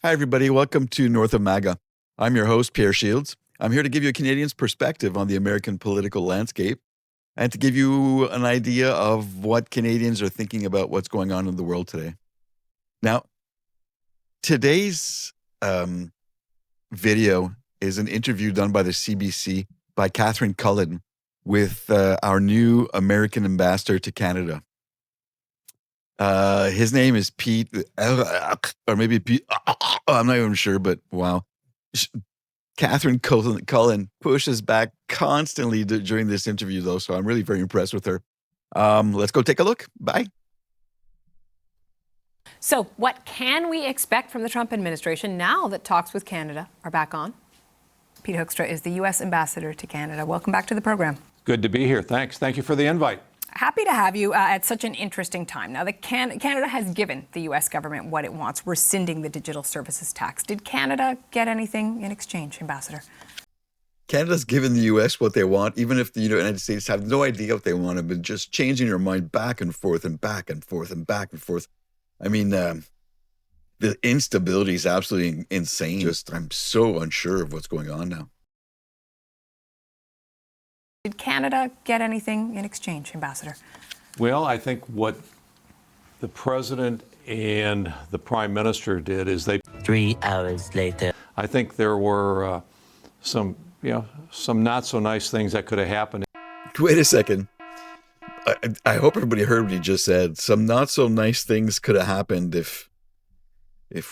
Hi, everybody. Welcome to North of MAGA. I'm your host, Pierre Shields. I'm here to give you a Canadian's perspective on the American political landscape and to give you an idea of what Canadians are thinking about what's going on in the world today. Now, today's video is an interview done by the CBC by Catherine Cullen with our new American ambassador to Canada. His name is Pete, or maybe Pete, I'm not even sure, but wow. Catherine Cullen pushes back constantly during this interview, though, so I'm really very impressed with her. Let's go take a look. Bye. So what can we expect from the Trump administration now that talks with Canada are back on? Pete Hoekstra is the U.S. ambassador to Canada. Welcome back to the program. Good to be here. Thanks. Thank you for the invite. Happy to have you at such an interesting time. Now, Canada has given the U.S. government what it wants, rescinding the digital services tax. Did Canada get anything in exchange, Ambassador? Canada's given the U.S. what they want, even if the United States have no idea what they want, have been just changing their mind back and forth and back and forth and back and forth. I mean, the instability is absolutely insane. I'm so unsure of what's going on now. Did Canada get anything in exchange, Ambassador? Well, I think what the president and the prime minister did is 3 hours later. I think there were some not so nice things that could have happened. Wait a second. I hope everybody heard what he just said. Some not so nice things could have happened if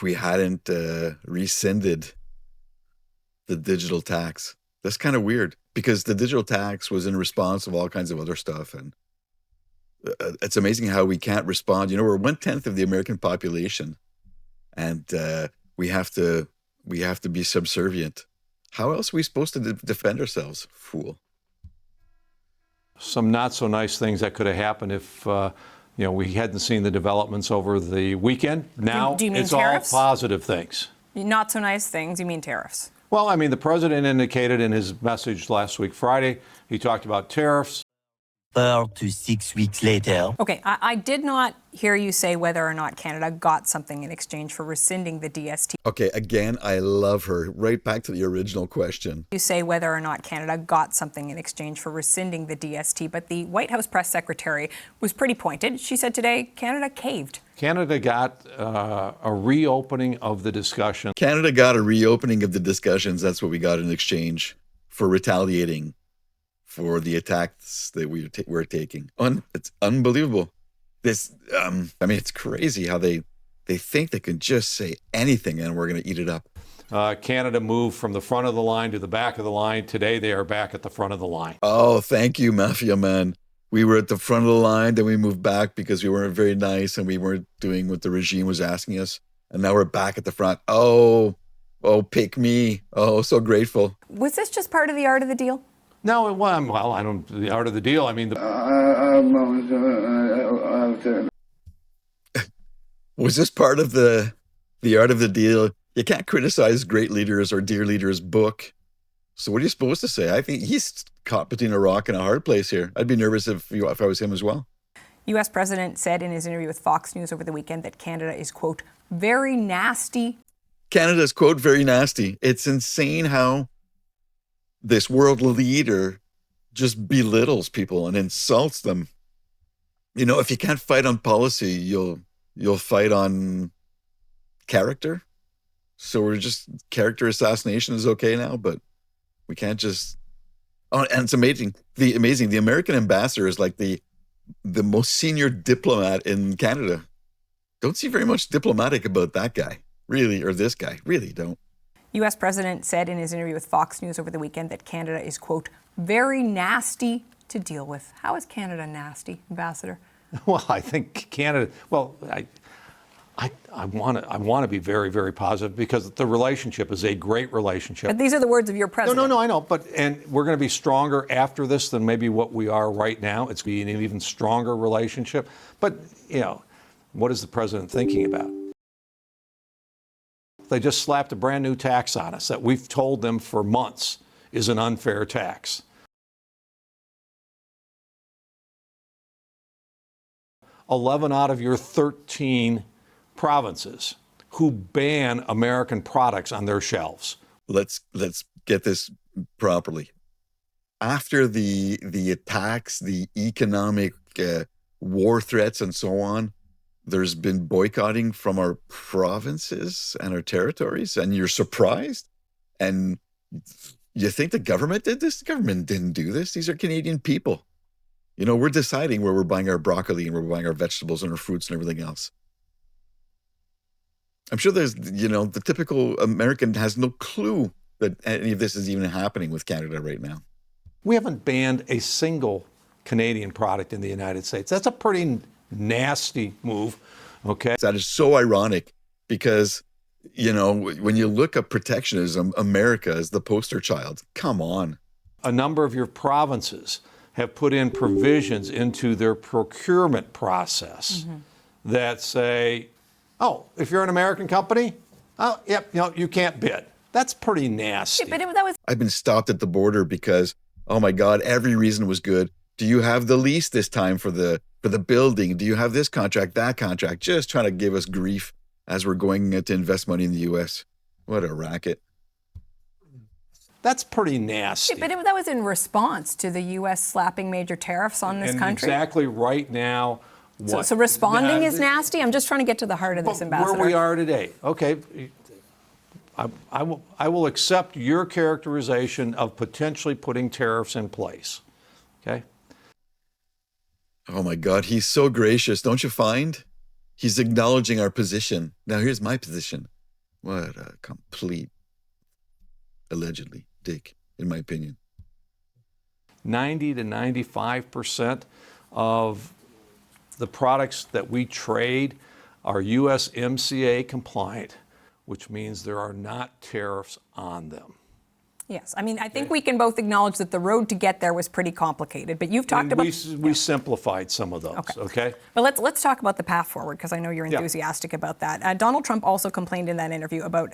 we hadn't rescinded the digital tax. That's kind of weird because the digital tax was in response of all kinds of other stuff. And it's amazing how we can't respond. You know, we're 1/10 of the American population and we have to be subservient. How else are we supposed to defend ourselves? Fool. Some not so nice things that could have happened if we hadn't seen the developments over the weekend. Now do you mean it's tariffs? all positive things. Not so nice things. You mean tariffs? Well, I mean, the president indicated in his message last week, Friday, he talked about tariffs. 4 to 6 weeks later. Okay, I did not hear you say whether or not Canada got something in exchange for rescinding the DST. Okay, again, I love her. Right back to the original question. You say whether or not Canada got something in exchange for rescinding the DST, but the White House press secretary was pretty pointed. She said today Canada caved. Canada got a reopening of the discussion. Canada got a reopening of the discussions. That's what we got in exchange for retaliating for the attacks that we're taking. It's unbelievable. This, it's crazy how they think they can just say anything and we're going to eat it up. Canada moved from the front of the line to the back of the line. Today, they are back at the front of the line. Oh, thank you, Mafia Man. We were at the front of the line, then we moved back because we weren't very nice and we weren't doing what the regime was asking us. And now we're back at the front. Oh, pick me. Oh, so grateful. Was this just part of the art of the deal? No, well, I don't. The art of the deal. I mean, was this part of the art of the deal? You can't criticize great leaders or dear leaders' book. So what are you supposed to say? I think he's caught between a rock and a hard place here. I'd be nervous if I was him as well. U.S. President said in his interview with Fox News over the weekend that Canada is, quote, very nasty. Canada is, quote, very nasty. It's insane how this world leader just belittles people and insults them. You know, if you can't fight on policy, you'll fight on character. So we're just, character assassination is okay now, but we can't just, and it's amazing. The American ambassador is like the most senior diplomat in Canada. Don't see very much diplomatic about that guy, really, or this guy, really don't. U.S. President said in his interview with Fox News over the weekend that Canada is, quote, very nasty to deal with. How is Canada nasty, Ambassador? Well, I think Canada, I want to be very, very positive because the relationship is a great relationship. But these are the words of your president. No, I know. And we're going to be stronger after this than maybe what we are right now. It's going to be an even stronger relationship. But, what is the president thinking about? They just slapped a brand new tax on us that we've told them for months is an unfair tax. 11 out of your 13 provinces who ban American products on their shelves. Let's get this properly. After the attacks, the economic war threats and so on, there's been boycotting from our provinces and our territories, and you're surprised? And you think the government did this? The government didn't do this. These are Canadian people. You know, we're deciding where we're buying our broccoli and we're buying our vegetables and our fruits and everything else. I'm sure there's, the typical American has no clue that any of this is even happening with Canada right now. We haven't banned a single Canadian product in the United States. That's a pretty nasty move, okay? That is so ironic because, when you look at protectionism, America is the poster child. Come on. A number of your provinces have put in provisions into their procurement process that say, oh, if you're an American company, you can't bid. That's pretty nasty. I've been stopped at the border because, oh my God, every reason was good. Do you have the lease this time for the building? Do you have this contract, that contract? Just trying to give us grief as we're going to invest money in the U.S. What a racket. That's pretty nasty. But that was in response to the U.S. slapping major tariffs on this country. Exactly right now. So responding is nasty? I'm just trying to get to the heart of this, Ambassador. Where we are today. Okay. I will accept your characterization of potentially putting tariffs in place. Okay? Oh my God, he's so gracious, don't you find? He's acknowledging our position. Now here's my position. What a complete, allegedly, dick, in my opinion. 90 to 95% of the products that we trade are USMCA compliant, which means there are not tariffs on them. Yes, I mean, I think we can both acknowledge that the road to get there was pretty complicated, but you've talked about... We simplified some of those, okay? But let's talk about the path forward, because I know you're enthusiastic about that. Donald Trump also complained in that interview about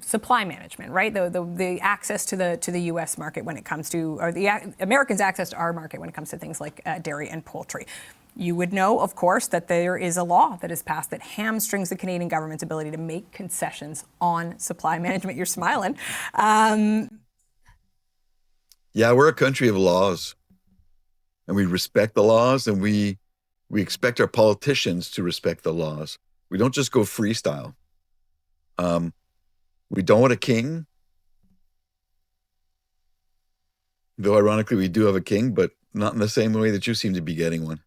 supply management, right? The access to the U.S. market when it comes to, or the Americans' access to our market when it comes to things like dairy and poultry. You would know, of course, that there is a law that is passed that hamstrings the Canadian government's ability to make concessions on supply management. You're smiling. Yeah, we're a country of laws, and we respect the laws, and we expect our politicians to respect the laws. We don't just go freestyle. We don't want a king, though ironically we do have a king, but not in the same way that you seem to be getting one.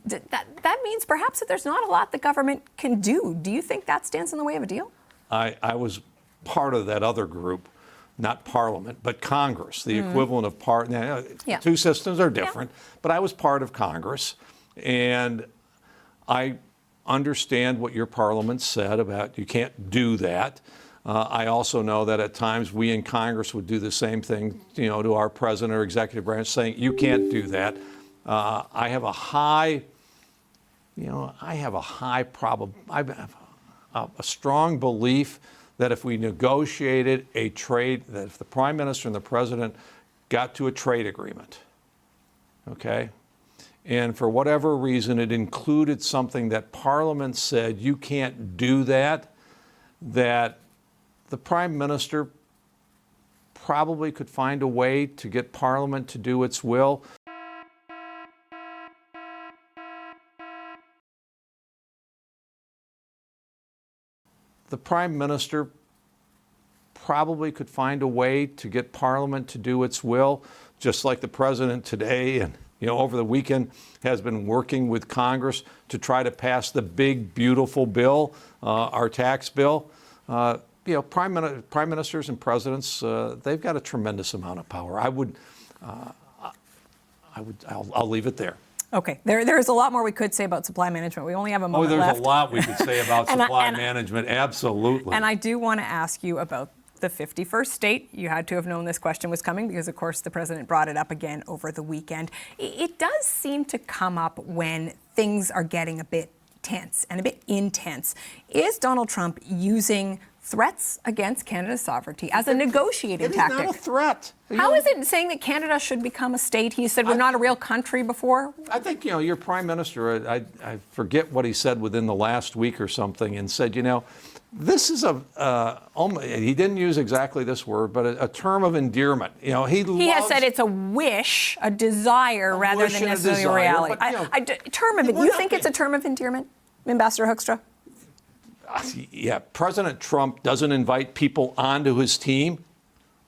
That means perhaps that there's not a lot the government can do. Do you think that stands in the way of a deal? I was part of that other group, not Parliament, but Congress, the equivalent of two systems are different, but I was part of Congress, and I understand what your Parliament said about you can't do that. I also know that at times we in Congress would do the same thing, to our president or executive branch, saying you can't do that. I have a strong belief that if we negotiated a trade, that if the Prime Minister and the President got to a trade agreement, okay, and for whatever reason it included something that Parliament said you can't do that the Prime Minister probably could find a way to get Parliament to do its will. The Prime Minister probably could find a way to get Parliament to do its will, just like the President today and over the weekend has been working with Congress to try to pass the big, beautiful bill, our tax bill. Prime Ministers and presidents, they've got a tremendous amount of power. I'll leave it there. Okay, there is a lot more we could say about supply management. We only have a moment left. There's a lot we could say about supply management, absolutely. And I do want to ask you about the 51st state. You had to have known this question was coming because, of course, the president brought it up again over the weekend. It does seem to come up when things are getting a bit tense and a bit intense. Is Donald Trump using threats against Canada's sovereignty as a negotiating tactic. It is not a threat. How is it saying that Canada should become a state? He said we're not a real country before. I think, your prime minister, I forget what he said within the last week or something, and said, this is he didn't use exactly this word, but a term of endearment. He has said it's a wish, a desire, rather than necessarily a reality. You think it's a term of endearment, Ambassador Hoekstra? Yeah, President Trump doesn't invite people onto his team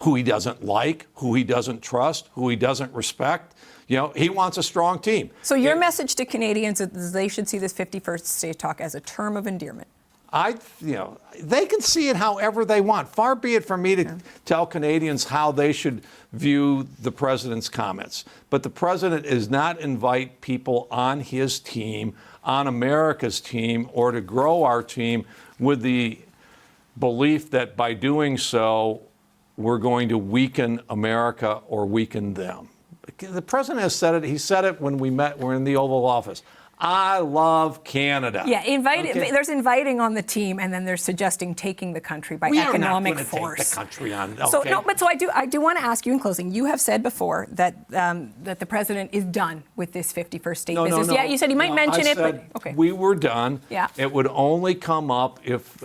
who he doesn't like, who he doesn't trust, who he doesn't respect. He wants a strong team. So your message to Canadians is they should see this 51st state talk as a term of endearment. They can see it however they want. Far be it from me to tell Canadians how they should view the president's comments. But the president does not invite people on his team, on America's team, or to grow our team with the belief that by doing so, we're going to weaken America or weaken them. The president has said it. He said it when we're in the Oval Office. I love Canada. Yeah, there's inviting on the team, and then there's suggesting taking the country by economic force. We are not going to take the country on. Okay. So I do want to ask you in closing. You have said before that that the president is done with this 51st state business. No. Yeah, you said he might mention it, but okay. We were done. Yeah. It would only come up if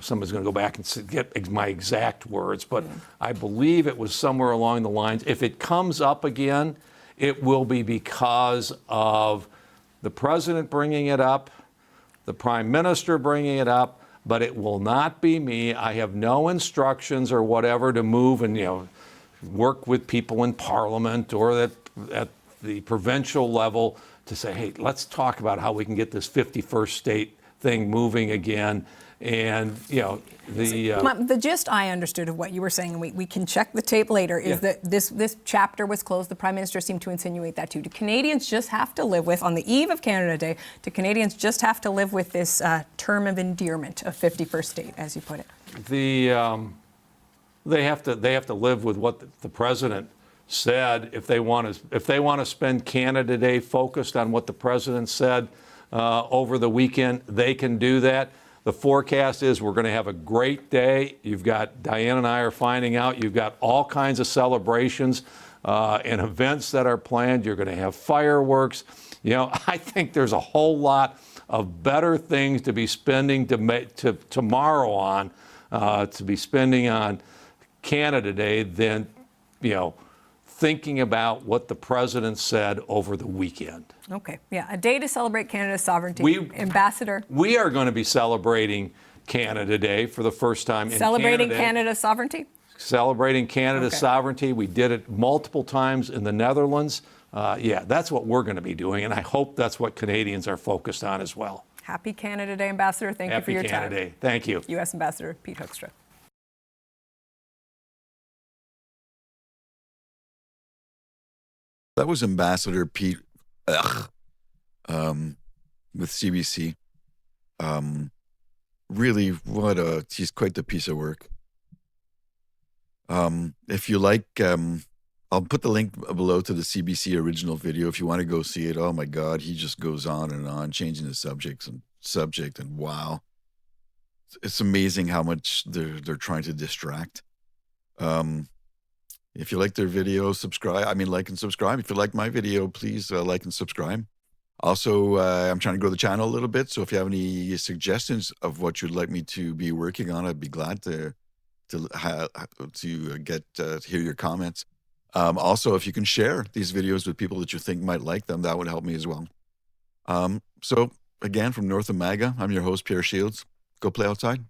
somebody's going to go back and get my exact words, but I believe it was somewhere along the lines. If it comes up again, it will be because of the president bringing it up, the prime minister bringing it up, but it will not be me. I have no instructions or whatever to move and work with people in Parliament or at the provincial level to say, hey, let's talk about how we can get this 51st state thing moving again. And the gist I understood of what you were saying, and we can check the tape later, is that this chapter was closed. The Prime Minister seemed to insinuate that too. Do Canadians just have to live with, on the eve of Canada Day, do Canadians just have to live with this term of endearment of 51st state, as you put it? They have to live with what the president said. If they want to spend Canada Day focused on what the president said over the weekend, they can do that. The forecast is we're going to have a great day. You've got, Diane and I are finding out, you've got all kinds of celebrations and events that are planned. You're going to have fireworks. I think there's a whole lot of better things to be spending tomorrow on, to be spending on Canada Day than, thinking about what the president said over the weekend. Okay, yeah, a day to celebrate Canada's sovereignty. Ambassador? We are going to be celebrating Canada Day for the first time in Celebrating Canada's sovereignty? Celebrating Canada's sovereignty. We did it multiple times in the Netherlands. That's what we're going to be doing, and I hope that's what Canadians are focused on as well. Happy Canada Day, Ambassador. Thank you for your time. Happy Canada Day. Thank you. U.S. Ambassador Pete Hoekstra. That was Ambassador Pete with CBC. Really, he's quite the piece of work. If you like, I'll put the link below to the CBC original video if you want to go see it. Oh my God, he just goes on and on, changing the subject, and wow. It's amazing how much they're trying to distract. If you like their video, like and subscribe. If you like my video, please like and subscribe. Also, I'm trying to grow the channel a little bit, so if you have any suggestions of what you'd like me to be working on, I'd be glad to hear your comments. Also, if you can share these videos with people that you think might like them, that would help me as well. So again, from North of MAGA, I'm your host, Pierre Shields. Go play outside.